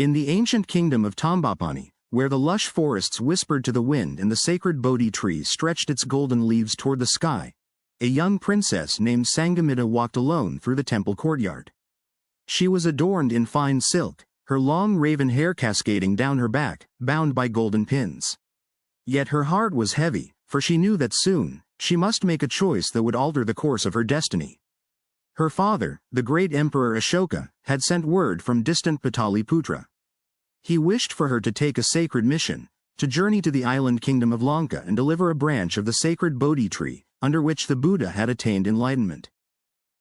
In the ancient kingdom of Tambapani, where the lush forests whispered to the wind and the sacred Bodhi tree stretched its golden leaves toward the sky, a young princess named Sangamitta walked alone through the temple courtyard. She was adorned in fine silk, her long raven hair cascading down her back, bound by golden pins. Yet her heart was heavy, for she knew that soon, she must make a choice that would alter the course of her destiny. Her father, the great Emperor Ashoka, had sent word from distant Pataliputra. He wished for her to take a sacred mission, to journey to the island kingdom of Lanka and deliver a branch of the sacred Bodhi tree, under which the Buddha had attained enlightenment.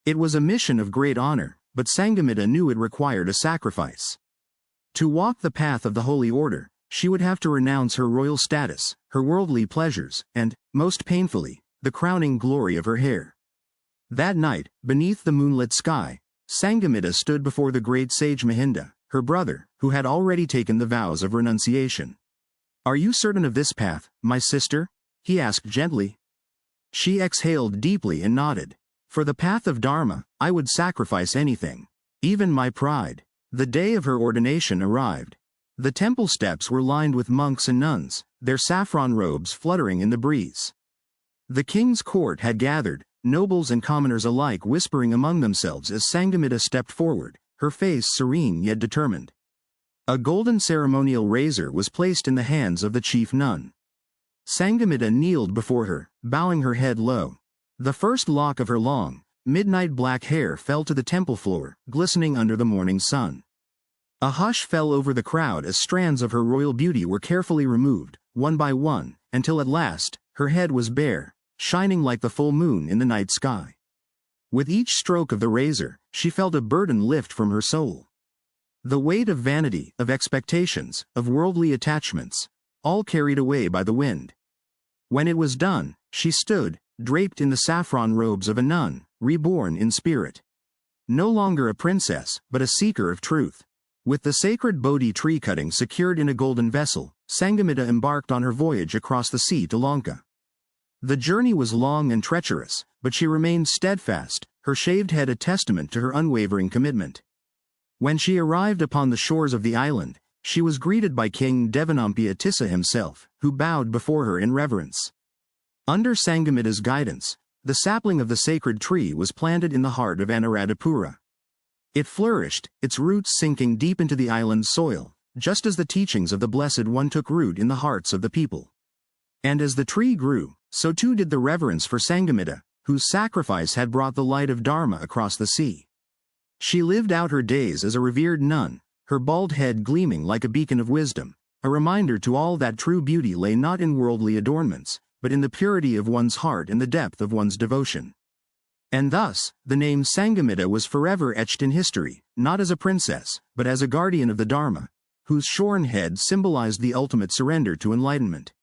It was a mission of great honor, but Sangamitta knew it required a sacrifice. To walk the path of the holy order, she would have to renounce her royal status, her worldly pleasures, and, most painfully, the crowning glory of her hair. That night, beneath the moonlit sky, Sangamitta stood before the great sage Mahinda, her brother, who had already taken the vows of renunciation. "Are you certain of this path, my sister?" he asked gently. She exhaled deeply and nodded. "For the path of Dharma, I would sacrifice anything, even my pride." The day of her ordination arrived. The temple steps were lined with monks and nuns, their saffron robes fluttering in the breeze. The king's court had gathered, nobles and commoners alike whispering among themselves as Sangamitta stepped forward, her face serene yet determined. A golden ceremonial razor was placed in the hands of the chief nun. Sangamitta kneeled before her, bowing her head low. The first lock of her long, midnight black hair fell to the temple floor, glistening under the morning sun. A hush fell over the crowd as strands of her royal beauty were carefully removed, one by one, until at last, her head was bare, shining like the full moon in the night sky. With each stroke of the razor, she felt a burden lift from her soul. The weight of vanity, of expectations, of worldly attachments, all carried away by the wind. When it was done, she stood, draped in the saffron robes of a nun, reborn in spirit. No longer a princess, but a seeker of truth. With the sacred Bodhi tree cutting secured in a golden vessel, Sangamitta embarked on her voyage across the sea to Lanka. The journey was long and treacherous, but she remained steadfast, her shaved head a testament to her unwavering commitment. When she arrived upon the shores of the island, she was greeted by King Devanampiya Tissa himself, who bowed before her in reverence. Under Sangamitta's guidance, the sapling of the sacred tree was planted in the heart of Anuradhapura. It flourished, its roots sinking deep into the island's soil, just as the teachings of the Blessed One took root in the hearts of the people. And as the tree grew, so too did the reverence for Sangamitta, whose sacrifice had brought the light of Dharma across the sea. She lived out her days as a revered nun, her bald head gleaming like a beacon of wisdom, a reminder to all that true beauty lay not in worldly adornments, but in the purity of one's heart and the depth of one's devotion. And thus, the name Sangamitta was forever etched in history, not as a princess, but as a guardian of the Dharma, whose shorn head symbolized the ultimate surrender to enlightenment.